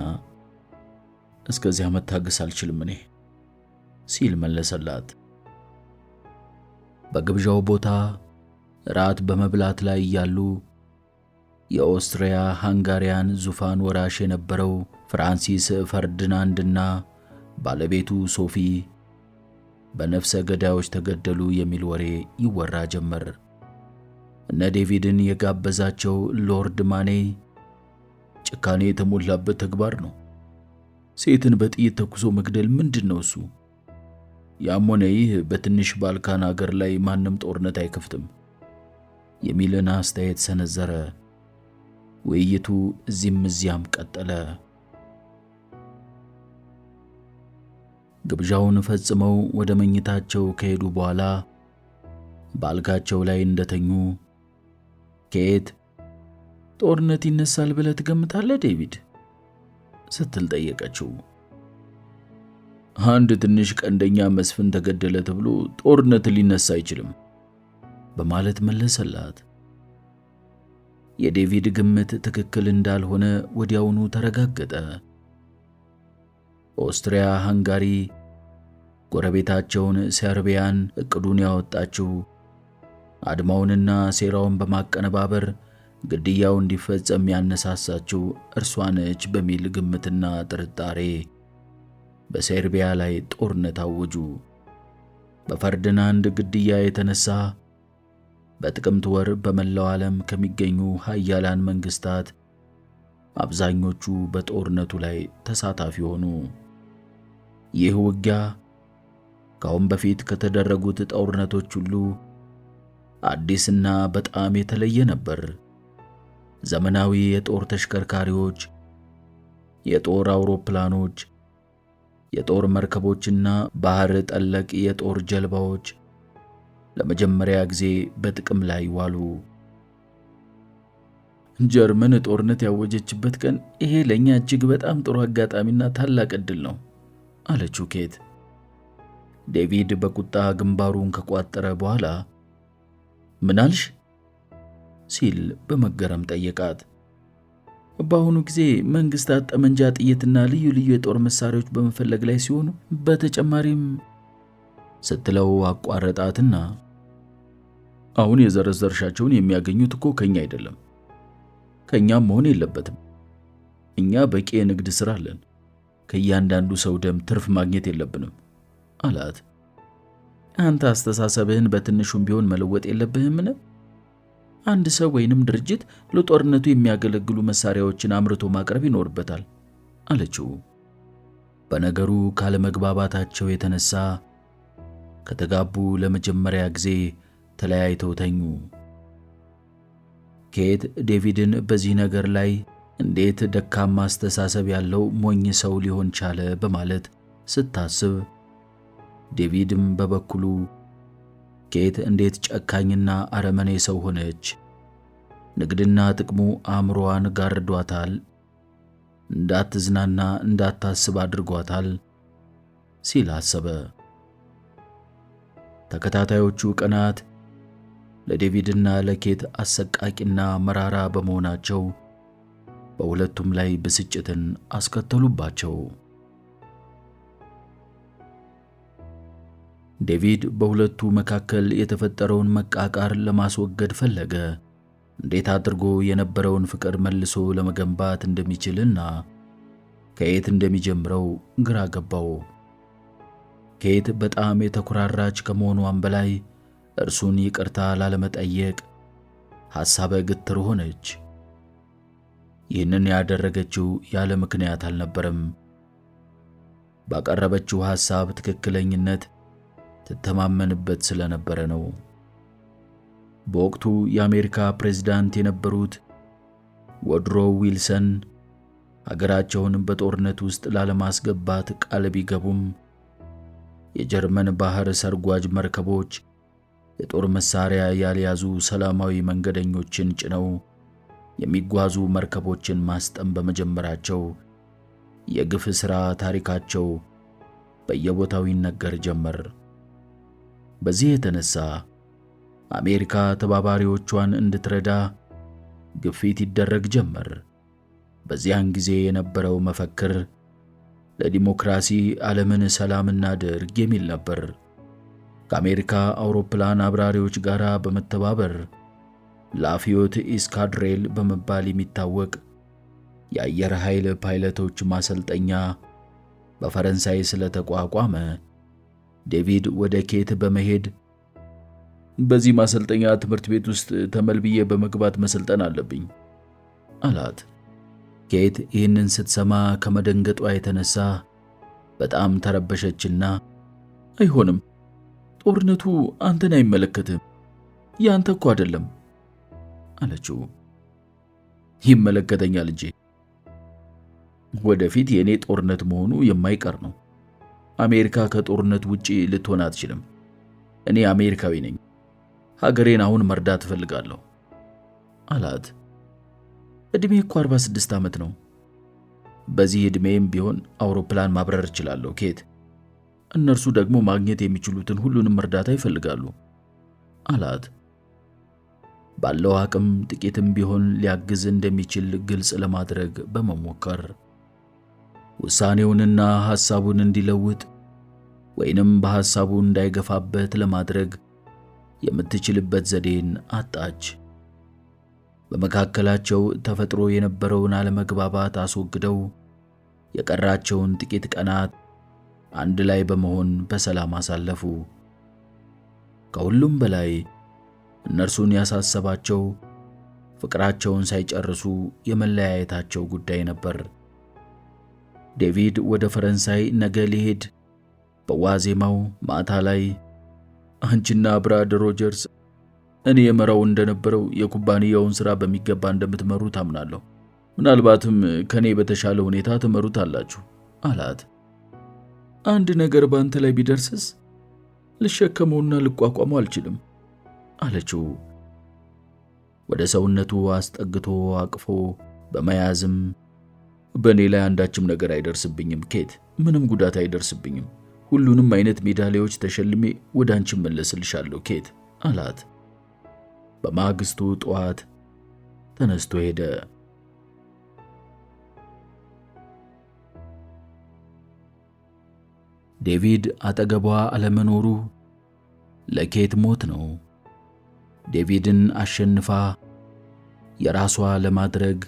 እስከዚያ መታገስ አልችልም እኔ ሲል መለሰላት። በግብዣው ቦታ ራት በመብላት ላይ ያሉ የኦስትሪያ ሃንጋሪያን ዙፋን ወራሽ የነበረው ፍራንሲስ ፈርዲናንድና ባለቤቱ ሶፊ በነፍሰ ገዳዮች ተገደሉ የሚል ወሬ ይወራ ጀመር። እነ ዴቪድን የጋበዛቸው ሎርድ ማኔ ጭካኔ የተሞላበት ተግባር ነው፣ ሴትን በጥይት ተኩሶ መግደል ምንድነው እሱ? ያም ሆነ ይህ በትንሽ ባልካን አገር ላይ ማንም ጦርነት አይከፍትም የሚልን አስተያየት ሰነዘረ። ውይይቱ እዚህም እዚያም ቀጠለ። ግብዣውን ፈጽመው ወደ መኝታቸው ከሄዱ በኋላ ባልጋቸው ላይ እንደተኙ ኬት ጦርነት ይነሳል ብለህ ትገምታለህ ዴቪድ ስትል ጠየቀችው። አንድ ትንሽ ቀንደኛ መስፍን ተገደለ ተብሎ ጦርነት ሊነሳ አይችልም በማለት መለሰላት። የዴቪድ ግምት ትክክል እንዳልሆነ ወዲያውኑ ተረጋገጠ። ኦስትሪያ ሃንጋሪ ጎረቤታቸውን ሰርቢያን እቅዱን ያወጣችው አድማውንና ሴራውን በማቀነባበር ግድያው እንዲፈጸም ያነሳሳችው እርሷ ነች በሚል ግምትና ጥርጣሬ በሰርቢያ ላይ ጦርነት አወጁ። በፈርዲናንድ ግድያ የተነሳ በጥቅምት ወር በመላው ዓለም ከሚገኙ ኃያላን መንግስታት አብዛኞቹ በጦርነቱ ላይ ተሳታፊ ሆኑ። ይህ ውጊያ ከአሁን በፊት ከተደረጉት ጦርነቶች ሁሉ አዲስና በጣም የተለየ ነበር። ዘመናዊ የጦር ተሽከርካሪዎች፣ የጦር አውሮፕላኖች፣ የጦር መርከቦችና ባህር ጠለቅ የጦር ጀልባዎች ለመጀመሪያ ጊዜ በጥቅም ላይ ዋሉ። ጀርመን ጦርነት ያወጀችበት ቀን ይሄ ለኛ እጅግ በጣም ጥሩ አጋጣሚና ታላቅ ዕድል ነው አለችው ኬት። ዴቪድ በቁጣ ግንባሩን ከቋጠረ በኋላ ምን አልሽ ሲል በመገረም ጠየቃት። በአሁኑ ጊዜ መንግስታት ጠመንጃ፣ ጥይትና ልዩ ልዩ የጦር መሳሪያዎች በመፈለግ ላይ ሲሆኑ በተጨማሪም ስትለው አቋረጣትና አሁን የዘረዘርሻቸውን የሚያገኙት እኮ ከኛ አይደለም ከእኛም መሆን የለበትም። እኛ በቂ የንግድ ሥራ አለን። ከእያንዳንዱ ሰው ደም ትርፍ ማግኘት የለብንም አላት። አንተ አስተሳሰብህን በትንሹም ቢሆን መለወጥ የለብህምን? አንድ ሰው ወይንም ድርጅት ለጦርነቱ የሚያገለግሉ መሳሪያዎችን አምርቶ ማቅረብ ይኖርበታል አለችው። በነገሩ ካለመግባባታቸው የተነሳ ከተጋቡ ለመጀመሪያ ጊዜ ተለያይተው ተኙ። ኬት ዴቪድን በዚህ ነገር ላይ እንዴት ደካማ አስተሳሰብ ያለው ሞኝ ሰው ሊሆን ቻለ በማለት ስታስብ፣ ዴቪድም በበኩሉ ኬት እንዴት ጨካኝና አረመኔ ሰው ሆነች፣ ንግድና ጥቅሙ አእምሮዋን ጋርዷታል፣ እንዳትዝናና እንዳታስብ አድርጓታል ሲል አሰበ። ተከታታዮቹ ቀናት ለዴቪድና ለኬት አሰቃቂና መራራ በመሆናቸው በሁለቱም ላይ ብስጭትን አስከተሉባቸው። ዴቪድ በሁለቱ መካከል የተፈጠረውን መቃቃር ለማስወገድ ፈለገ። እንዴት አድርጎ የነበረውን ፍቅር መልሶ ለመገንባት እንደሚችልና ከየት እንደሚጀምረው ግራ ገባው። ኬት በጣም የተኮራራች ከመሆኗም በላይ እርሱን ይቅርታ ላለመጠየቅ ሐሳበ ግትር ሆነች። ይህንን ያደረገችው ያለ ምክንያት አልነበረም። ባቀረበችው ሐሳብ ትክክለኝነት ትተማመንበት ስለነበረ ነው። በወቅቱ የአሜሪካ ፕሬዝዳንት የነበሩት ወድሮ ዊልሰን ሀገራቸውን በጦርነት ውስጥ ላለማስገባት ቃል ቢገቡም የጀርመን ባህር ሰርጓጅ መርከቦች የጦር መሳሪያ ያልያዙ ሰላማዊ መንገደኞችን ጭነው የሚጓዙ መርከቦችን ማስጠም በመጀመራቸው የግፍ ሥራ ታሪካቸው በየቦታው ይነገር ጀመር። በዚህ የተነሳ አሜሪካ ተባባሪዎቿን እንድትረዳ ግፊት ይደረግ ጀመር። በዚያን ጊዜ የነበረው መፈክር ለዲሞክራሲ ዓለምን ሰላም እናድርግ የሚል ነበር። ከአሜሪካ አውሮፕላን አብራሪዎች ጋር በመተባበር ላፊዮት ኢስካድሬል በመባል የሚታወቅ የአየር ኃይል ፓይለቶች ማሰልጠኛ በፈረንሳይ ስለተቋቋመ ዴቪድ ወደ ኬት በመሄድ በዚህ ማሰልጠኛ ትምህርት ቤት ውስጥ ተመልብዬ በመግባት መሰልጠን አለብኝ አላት። ኬት ይህንን ስትሰማ ከመደንገጧ የተነሳ በጣም ተረበሸችና አይሆንም፣ ጦርነቱ አንተን አይመለከትም፣ ያንተ እኮ አይደለም አለችው። ይመለከተኛል እንጂ ወደፊት የኔ ጦርነት መሆኑ የማይቀር ነው። አሜሪካ ከጦርነት ውጪ ልትሆን አትችልም። እኔ አሜሪካዊ ነኝ። ሀገሬን አሁን መርዳት እፈልጋለሁ አላት። እድሜ እኮ 46 ዓመት ነው። በዚህ እድሜም ቢሆን አውሮፕላን ማብረር እችላለሁ ኬት። እነርሱ ደግሞ ማግኘት የሚችሉትን ሁሉንም እርዳታ ይፈልጋሉ አላት። ባለው አቅም ጥቂትም ቢሆን ሊያግዝ እንደሚችል ግልጽ ለማድረግ በመሞከር ውሳኔውንና ሐሳቡን እንዲለውጥ ወይንም በሐሳቡ እንዳይገፋበት ለማድረግ የምትችልበት ዘዴን አጣች። በመካከላቸው ተፈጥሮ የነበረውን አለመግባባት አስወግደው የቀራቸውን ጥቂት ቀናት አንድ ላይ በመሆን በሰላም አሳለፉ። ከሁሉም በላይ እነርሱን ያሳሰባቸው ፍቅራቸውን ሳይጨርሱ የመለያየታቸው ጉዳይ ነበር። ዴቪድ ወደ ፈረንሳይ ነገ ሊሄድ በዋዜማው ማታ ላይ አንቺና ብራድ ሮጀርስ እኔ የመራው እንደነበረው የኩባንያውን ሥራ በሚገባ እንደምትመሩ ታምናለሁ። ምናልባትም ከኔ በተሻለ ሁኔታ ትመሩታላችሁ አላት። አንድ ነገር ባንተ ላይ ቢደርስስ ልሸከመውና ልቋቋመው አልችልም አለችው። ወደ ሰውነቱ አስጠግቶ አቅፎ በመያዝም በእኔ ላይ አንዳችም ነገር አይደርስብኝም ኬት፣ ምንም ጉዳት አይደርስብኝም። ሁሉንም አይነት ሜዳሊያዎች ተሸልሜ ወደ አንቺ መለስልሻለሁ ኬት አላት። በማግስቱ ጠዋት ተነስቶ ሄደ። ዴቪድ አጠገቧ አለመኖሩ ለኬት ሞት ነው። ዴቪድን አሸንፋ የራሷ ለማድረግ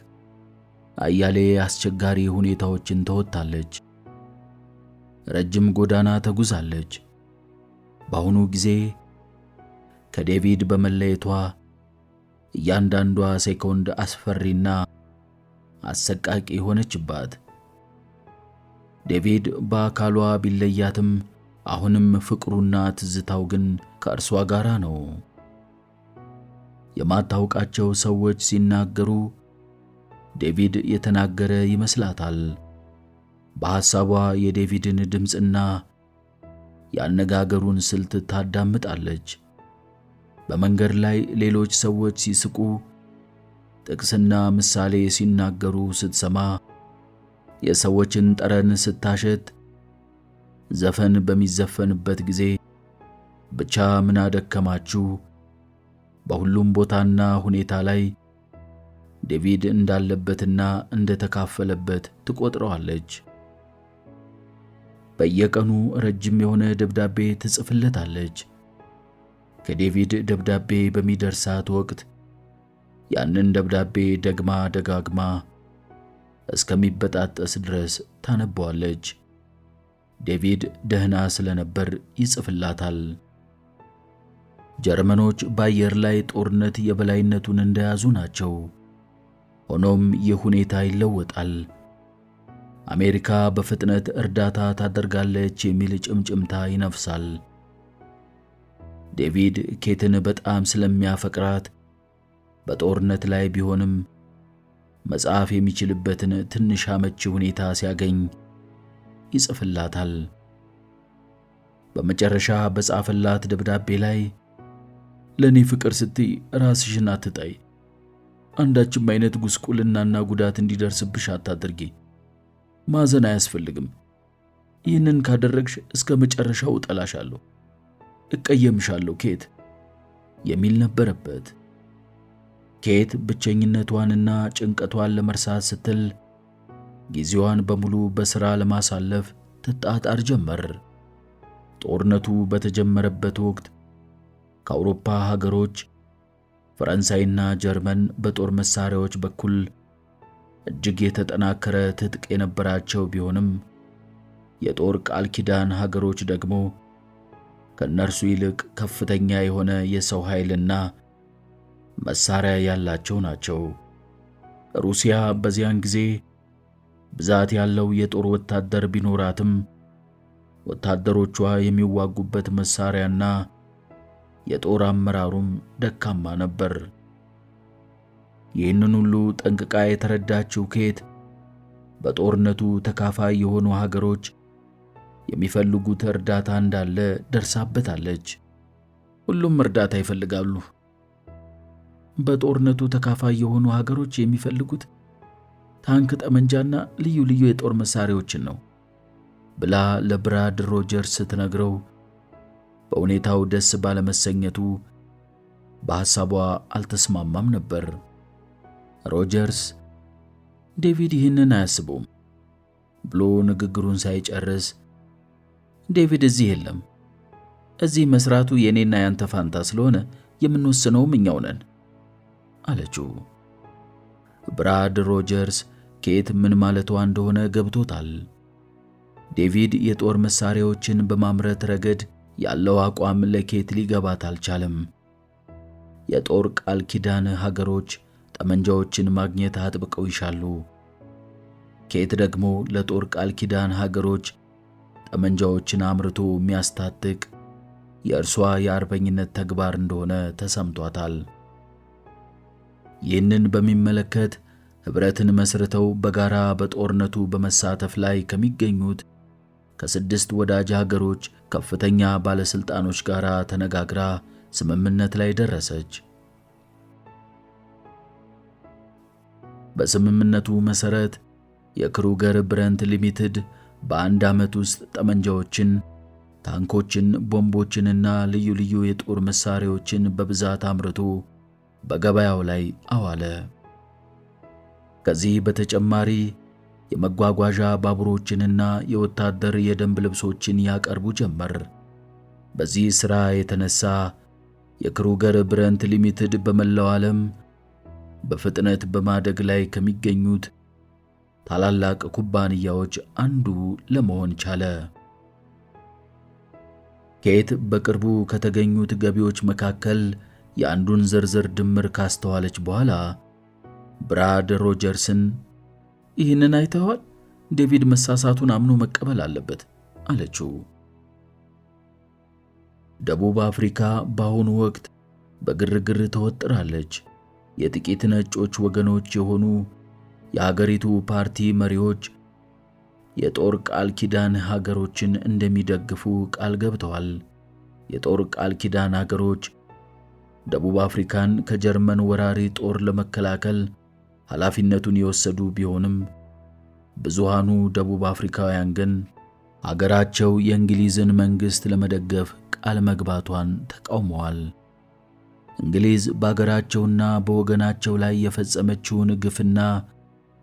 አያሌ አስቸጋሪ ሁኔታዎችን ተወጥታለች። ረጅም ጎዳና ተጉዛለች። በአሁኑ ጊዜ ከዴቪድ በመለየቷ እያንዳንዷ ሴኮንድ አስፈሪና አሰቃቂ ሆነችባት። ዴቪድ በአካሏ ቢለያትም አሁንም ፍቅሩና ትዝታው ግን ከእርሷ ጋር ነው። የማታውቃቸው ሰዎች ሲናገሩ ዴቪድ የተናገረ ይመስላታል። በሐሳቧ የዴቪድን ድምፅና የአነጋገሩን ስልት ታዳምጣለች። በመንገድ ላይ ሌሎች ሰዎች ሲስቁ፣ ጥቅስና ምሳሌ ሲናገሩ ስትሰማ፣ የሰዎችን ጠረን ስታሸት፣ ዘፈን በሚዘፈንበት ጊዜ ብቻ ምን አደከማችሁ፣ በሁሉም ቦታና ሁኔታ ላይ ዴቪድ እንዳለበትና እንደተካፈለበት ትቆጥረዋለች። በየቀኑ ረጅም የሆነ ደብዳቤ ትጽፍለታለች። ከዴቪድ ደብዳቤ በሚደርሳት ወቅት ያንን ደብዳቤ ደግማ ደጋግማ እስከሚበጣጠስ ድረስ ታነበዋለች። ዴቪድ ደህና ስለነበር ይጽፍላታል። ጀርመኖች በአየር ላይ ጦርነት የበላይነቱን እንደያዙ ናቸው። ሆኖም ይህ ሁኔታ ይለወጣል። አሜሪካ በፍጥነት እርዳታ ታደርጋለች የሚል ጭምጭምታ ይነፍሳል። ዴቪድ ኬትን በጣም ስለሚያፈቅራት በጦርነት ላይ ቢሆንም መጻፍ የሚችልበትን ትንሽ አመቺ ሁኔታ ሲያገኝ ይጽፍላታል። በመጨረሻ በጻፈላት ደብዳቤ ላይ ለኔ ፍቅር ስትይ ራስሽን አትጣይ፣ አንዳችም አይነት ጉስቁልናና ጉዳት እንዲደርስብሽ አታድርጊ፣ ማዘን አያስፈልግም። ይህንን ካደረግሽ እስከ መጨረሻው እጠላሻለሁ፣ እቀየምሻለሁ ኬት የሚል ነበረበት። ኬት ብቸኝነቷንና ጭንቀቷን ለመርሳት ስትል ጊዜዋን በሙሉ በሥራ ለማሳለፍ ትጣጣር ጀመር። ጦርነቱ በተጀመረበት ወቅት ከአውሮፓ ሀገሮች ፈረንሳይና ጀርመን በጦር መሳሪያዎች በኩል እጅግ የተጠናከረ ትጥቅ የነበራቸው ቢሆንም የጦር ቃል ኪዳን ሀገሮች ደግሞ ከነርሱ ይልቅ ከፍተኛ የሆነ የሰው ኃይልና መሳሪያ ያላቸው ናቸው። ሩሲያ በዚያን ጊዜ ብዛት ያለው የጦር ወታደር ቢኖራትም ወታደሮቿ የሚዋጉበት መሳሪያና የጦር አመራሩም ደካማ ነበር። ይህንን ሁሉ ጠንቅቃ የተረዳችው ኬት በጦርነቱ ተካፋይ የሆኑ ሀገሮች የሚፈልጉት እርዳታ እንዳለ ደርሳበታለች። ሁሉም እርዳታ ይፈልጋሉ። በጦርነቱ ተካፋይ የሆኑ ሀገሮች የሚፈልጉት ታንክ፣ ጠመንጃና ልዩ ልዩ የጦር መሳሪያዎችን ነው ብላ ለብራድ ሮጀርስ ስትነግረው በሁኔታው ደስ ባለመሰኘቱ በሐሳቧ አልተስማማም ነበር። ሮጀርስ ዴቪድ ይህንን አያስበውም ብሎ ንግግሩን ሳይጨርስ ዴቪድ እዚህ የለም፣ እዚህ መስራቱ የኔና ያንተ ፋንታ ስለሆነ የምንወስነውም እኛው ነን አለችው። ብራድ ሮጀርስ ኬት ምን ማለቷ እንደሆነ ገብቶታል። ዴቪድ የጦር መሳሪያዎችን በማምረት ረገድ ያለው አቋም ለኬት ሊገባት አልቻለም። የጦር ቃል ኪዳን ሀገሮች ጠመንጃዎችን ማግኘት አጥብቀው ይሻሉ። ኬት ደግሞ ለጦር ቃል ኪዳን ሀገሮች ጠመንጃዎችን አምርቶ የሚያስታጥቅ የእርሷ የአርበኝነት ተግባር እንደሆነ ተሰምቷታል። ይህንን በሚመለከት ኅብረትን መስርተው በጋራ በጦርነቱ በመሳተፍ ላይ ከሚገኙት ከ6 ወዳጅ ሀገሮች ከፍተኛ ባለስልጣኖች ጋር ተነጋግራ ስምምነት ላይ ደረሰች። በስምምነቱ መሰረት የክሩገር ብረንት ሊሚትድ በአንድ ዓመት ውስጥ ጠመንጃዎችን፣ ታንኮችን፣ ቦምቦችንና ልዩ ልዩ የጦር መሳሪያዎችን በብዛት አምርቶ በገበያው ላይ አዋለ። ከዚህ በተጨማሪ የመጓጓዣ ባቡሮችንና የወታደር የደንብ ልብሶችን ያቀርቡ ጀመር። በዚህ ሥራ የተነሳ የክሩገር ብረንት ሊሚትድ በመላው ዓለም በፍጥነት በማደግ ላይ ከሚገኙት ታላላቅ ኩባንያዎች አንዱ ለመሆን ቻለ። ኬት በቅርቡ ከተገኙት ገቢዎች መካከል የአንዱን ዝርዝር ድምር ካስተዋለች በኋላ ብራድ ሮጀርስን ይህንን አይተዋል? ዴቪድ መሳሳቱን አምኖ መቀበል አለበት አለችው። ደቡብ አፍሪካ በአሁኑ ወቅት በግርግር ተወጥራለች። የጥቂት ነጮች ወገኖች የሆኑ የሀገሪቱ ፓርቲ መሪዎች የጦር ቃል ኪዳን ሀገሮችን እንደሚደግፉ ቃል ገብተዋል። የጦር ቃል ኪዳን ሀገሮች ደቡብ አፍሪካን ከጀርመን ወራሪ ጦር ለመከላከል ኃላፊነቱን የወሰዱ ቢሆንም ብዙሃኑ ደቡብ አፍሪካውያን ግን ሀገራቸው የእንግሊዝን መንግሥት ለመደገፍ ቃል መግባቷን ተቃውመዋል። እንግሊዝ በአገራቸውና በወገናቸው ላይ የፈጸመችውን ግፍና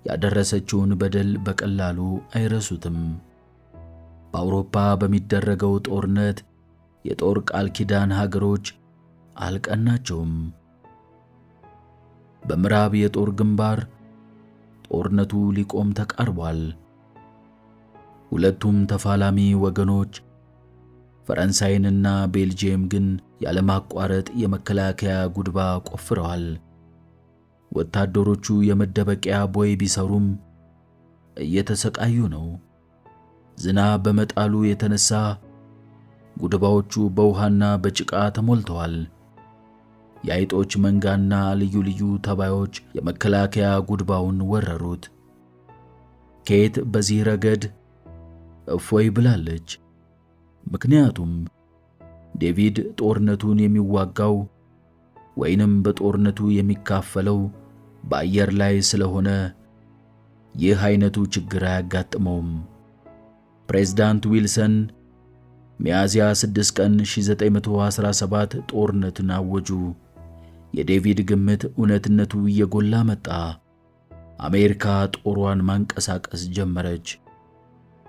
ያደረሰችውን በደል በቀላሉ አይረሱትም። በአውሮፓ በሚደረገው ጦርነት የጦር ቃል ኪዳን ሀገሮች አልቀናቸውም። በምዕራብ የጦር ግንባር ጦርነቱ ሊቆም ተቃርቧል። ሁለቱም ተፋላሚ ወገኖች ፈረንሳይንና ቤልጂየም ግን ያለማቋረጥ የመከላከያ ጉድባ ቆፍረዋል። ወታደሮቹ የመደበቂያ ቦይ ቢሰሩም እየተሰቃዩ ነው። ዝናብ በመጣሉ የተነሳ ጉድባዎቹ በውሃና በጭቃ ተሞልተዋል። የአይጦች መንጋና ልዩ ልዩ ተባዮች የመከላከያ ጉድባውን ወረሩት። ኬት በዚህ ረገድ እፎይ ብላለች። ምክንያቱም ዴቪድ ጦርነቱን የሚዋጋው ወይንም በጦርነቱ የሚካፈለው በአየር ላይ ስለሆነ ይህ አይነቱ ችግር አያጋጥመውም። ፕሬዝዳንት ዊልሰን ሚያዝያ 6 ቀን 1917 ጦርነትን አወጁ። የዴቪድ ግምት እውነትነቱ እየጎላ መጣ። አሜሪካ ጦሯን ማንቀሳቀስ ጀመረች።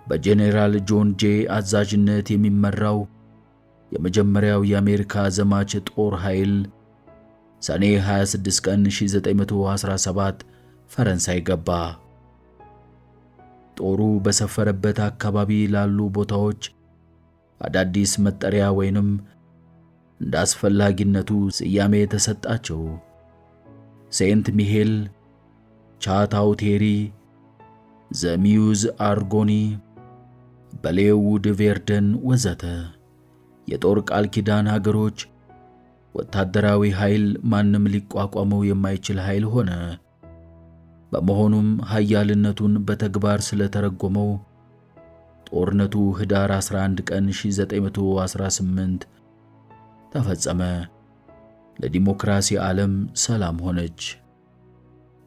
በጄኔራል ጆን ጄ አዛዥነት የሚመራው የመጀመሪያው የአሜሪካ ዘማች ጦር ኃይል ሰኔ 26 ቀን 1917 ፈረንሳይ ገባ። ጦሩ በሰፈረበት አካባቢ ላሉ ቦታዎች አዳዲስ መጠሪያ ወይንም እንደ አስፈላጊነቱ ስያሜ ተሰጣቸው። ሴንት ሚሄል፣ ቻታውቴሪ፣ ዘሚዩዝ አርጎኒ፣ በሌውድ ቬርደን ወዘተ። የጦር ቃል ኪዳን ሀገሮች ወታደራዊ ኃይል ማንም ሊቋቋመው የማይችል ኃይል ሆነ። በመሆኑም ኃያልነቱን በተግባር ስለተረጎመው ጦርነቱ ህዳር 11 ቀን 1918 ተፈጸመ። ለዲሞክራሲ ዓለም ሰላም ሆነች።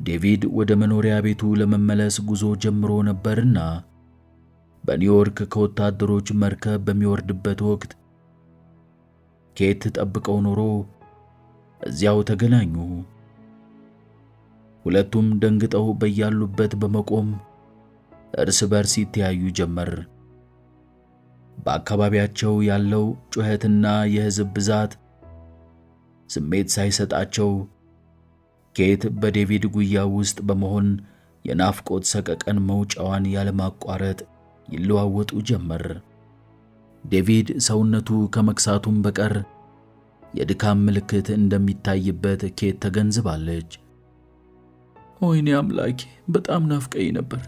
ዴቪድ ወደ መኖሪያ ቤቱ ለመመለስ ጉዞ ጀምሮ ነበርና በኒውዮርክ ከወታደሮች መርከብ በሚወርድበት ወቅት ኬት ጠብቀው ኖሮ እዚያው ተገናኙ። ሁለቱም ደንግጠው በያሉበት በመቆም እርስ በርስ ይተያዩ ጀመር። በአካባቢያቸው ያለው ጩኸትና የሕዝብ ብዛት ስሜት ሳይሰጣቸው ኬት በዴቪድ ጉያ ውስጥ በመሆን የናፍቆት ሰቀቀን መውጫዋን ያለማቋረጥ ይለዋወጡ ጀመር። ዴቪድ ሰውነቱ ከመክሳቱም በቀር የድካም ምልክት እንደሚታይበት ኬት ተገንዝባለች። ወይኔ አምላኬ፣ በጣም ናፍቀኝ ነበር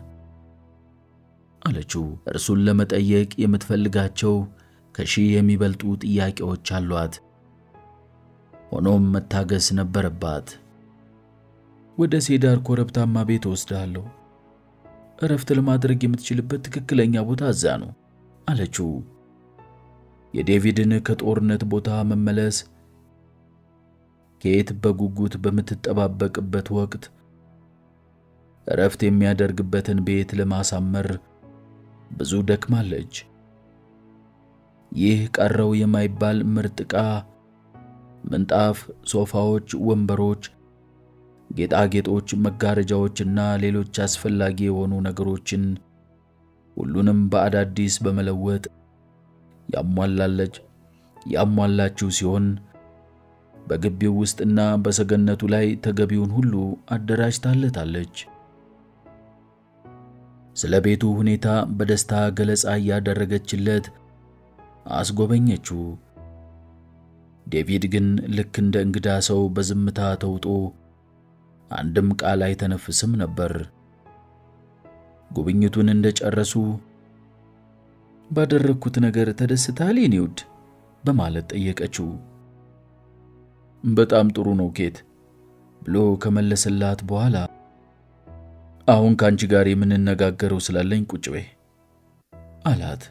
አለችው። እርሱን ለመጠየቅ የምትፈልጋቸው ከሺህ የሚበልጡ ጥያቄዎች አሏት። ሆኖም መታገስ ነበረባት። ወደ ሴዳር ኮረብታማ ቤት ወስዳለሁ። እረፍት ለማድረግ የምትችልበት ትክክለኛ ቦታ እዛ ነው አለችው። የዴቪድን ከጦርነት ቦታ መመለስ ኬት በጉጉት በምትጠባበቅበት ወቅት እረፍት የሚያደርግበትን ቤት ለማሳመር ብዙ ደክማለች። ይህ ቀረው የማይባል ምርጥ ዕቃ፣ ምንጣፍ፣ ሶፋዎች፣ ወንበሮች፣ ጌጣጌጦች፣ መጋረጃዎችና ሌሎች አስፈላጊ የሆኑ ነገሮችን ሁሉንም በአዳዲስ በመለወጥ ያሟላችው ሲሆን በግቢው ውስጥና በሰገነቱ ላይ ተገቢውን ሁሉ አደራጅታለታለች። ስለ ቤቱ ሁኔታ በደስታ ገለጻ እያደረገችለት አስጎበኘችው። ዴቪድ ግን ልክ እንደ እንግዳ ሰው በዝምታ ተውጦ አንድም ቃል አይተነፍስም ነበር። ጉብኝቱን እንደጨረሱ ባደረግኩት ነገር ተደስታል የኔ ውድ በማለት ጠየቀችው። በጣም ጥሩ ነው ኬት ብሎ ከመለሰላት በኋላ አሁን ካንቺ ጋር የምንነጋገረው ስላለኝ ቁጭ በይ አላት።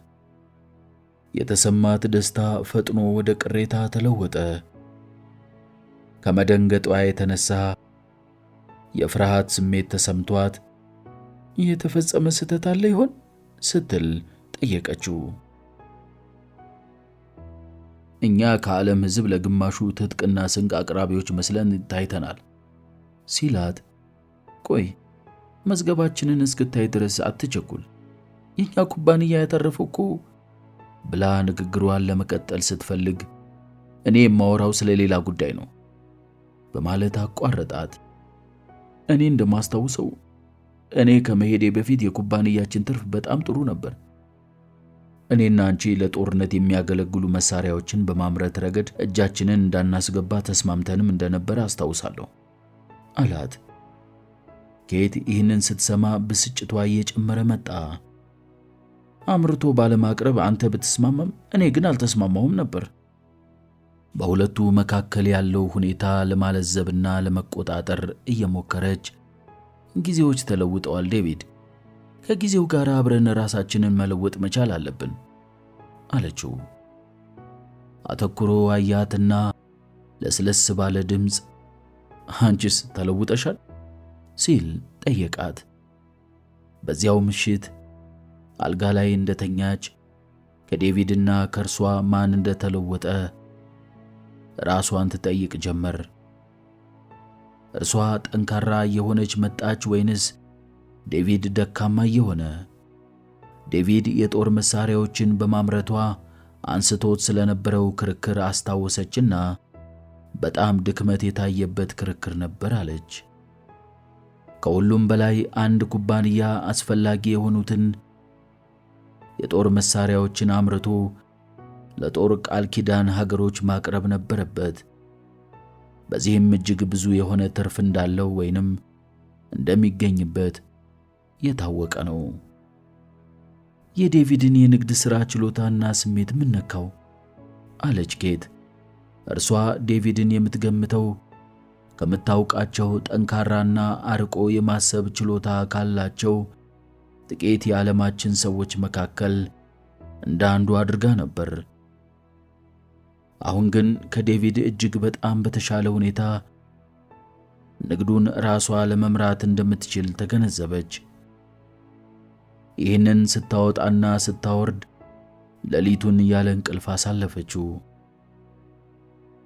የተሰማት ደስታ ፈጥኖ ወደ ቅሬታ ተለወጠ። ከመደንገጧ የተነሳ የፍርሃት ስሜት ተሰምቷት የተፈጸመ ስህተት አለ ይሆን ስትል ጠየቀችው። እኛ ከዓለም ሕዝብ ለግማሹ ትጥቅና ስንቅ አቅራቢዎች መስለን ታይተናል ሲላት፣ ቆይ መዝገባችንን እስክታይ ድረስ አትቸኩል፣ የኛ ኩባንያ ያተረፈው እኮ ብላ ንግግሯን ለመቀጠል ስትፈልግ እኔ የማወራው ስለሌላ ጉዳይ ነው በማለት አቋረጣት። እኔ እንደማስታውሰው እኔ ከመሄዴ በፊት የኩባንያችን ትርፍ በጣም ጥሩ ነበር። እኔና አንቺ ለጦርነት የሚያገለግሉ መሳሪያዎችን በማምረት ረገድ እጃችንን እንዳናስገባ ተስማምተንም እንደነበር አስታውሳለሁ አላት። ኬት ይህንን ስትሰማ ብስጭቷ እየጨመረ መጣ። አምርቶ ባለማቅረብ አንተ ብትስማማም እኔ ግን አልተስማማሁም ነበር። በሁለቱ መካከል ያለው ሁኔታ ለማለዘብና ለመቆጣጠር እየሞከረች ጊዜዎች ተለውጠዋል ዴቪድ፣ ከጊዜው ጋር አብረን ራሳችንን መለወጥ መቻል አለብን አለችው። አተኩሮ አያትና ለስለስ ባለ ድምፅ አንቺስ ተለውጠሻል ሲል ጠየቃት። በዚያው ምሽት አልጋ ላይ እንደተኛች ከዴቪድና ከእርሷ ማን እንደተለወጠ ራሷን ትጠይቅ ጀመር። እርሷ ጠንካራ የሆነች መጣች ወይንስ ዴቪድ ደካማ የሆነ? ዴቪድ የጦር መሳሪያዎችን በማምረቷ አንስቶት ስለነበረው ክርክር አስታወሰችና በጣም ድክመት የታየበት ክርክር ነበር አለች። ከሁሉም በላይ አንድ ኩባንያ አስፈላጊ የሆኑትን የጦር መሳሪያዎችን አምርቶ ለጦር ቃል ኪዳን ሀገሮች ማቅረብ ነበረበት። በዚህም እጅግ ብዙ የሆነ ትርፍ እንዳለው ወይንም እንደሚገኝበት የታወቀ ነው። የዴቪድን የንግድ ሥራ ችሎታና ስሜት ምን ነካው አለች ኬት። እርሷ ዴቪድን የምትገምተው ከምታውቃቸው ጠንካራና አርቆ የማሰብ ችሎታ ካላቸው ጥቂት የዓለማችን ሰዎች መካከል እንደ አንዱ አድርጋ ነበር። አሁን ግን ከዴቪድ እጅግ በጣም በተሻለ ሁኔታ ንግዱን ራሷ ለመምራት እንደምትችል ተገነዘበች። ይህንን ስታወጣና ስታወርድ ሌሊቱን ያለ እንቅልፍ አሳለፈችው።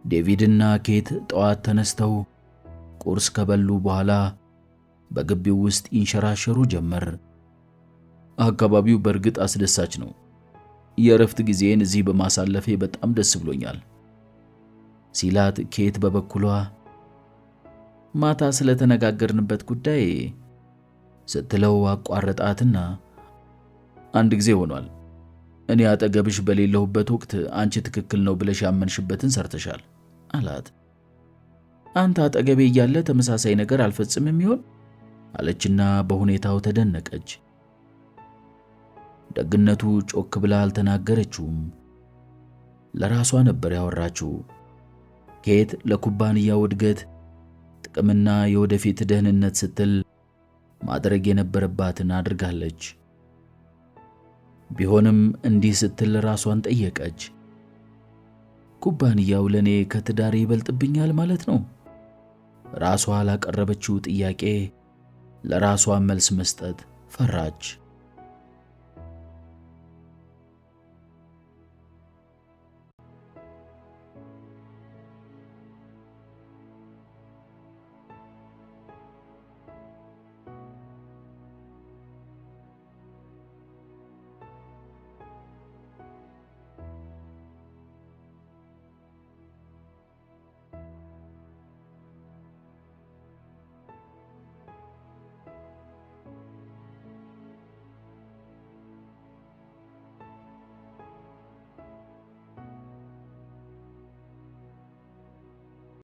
ዴቪድና ኬት ጠዋት ተነስተው ቁርስ ከበሉ በኋላ በግቢው ውስጥ ይንሸራሸሩ ጀመር። አካባቢው በእርግጥ አስደሳች ነው። የእረፍት ጊዜን እዚህ በማሳለፌ በጣም ደስ ብሎኛል ሲላት፣ ኬት በበኩሏ ማታ ስለተነጋገርንበት ጉዳይ ስትለው አቋረጣትና አንድ ጊዜ ሆኗል። እኔ አጠገብሽ በሌለሁበት ወቅት አንቺ ትክክል ነው ብለሽ ያመንሽበትን ሰርተሻል አላት። አንተ አጠገቤ እያለ ተመሳሳይ ነገር አልፈጽምም ይሆን አለችና በሁኔታው ተደነቀች። ደግነቱ ጮክ ብላ አልተናገረችውም። ለራሷ ነበር ያወራችው። ኬት ለኩባንያው እድገት ጥቅምና የወደፊት ደህንነት ስትል ማድረግ የነበረባትን አድርጋለች። ቢሆንም እንዲህ ስትል ራሷን ጠየቀች። ኩባንያው ለኔ ከትዳሬ ይበልጥብኛል ማለት ነው? ራሷ ላቀረበችው ጥያቄ ለራሷ መልስ መስጠት ፈራች።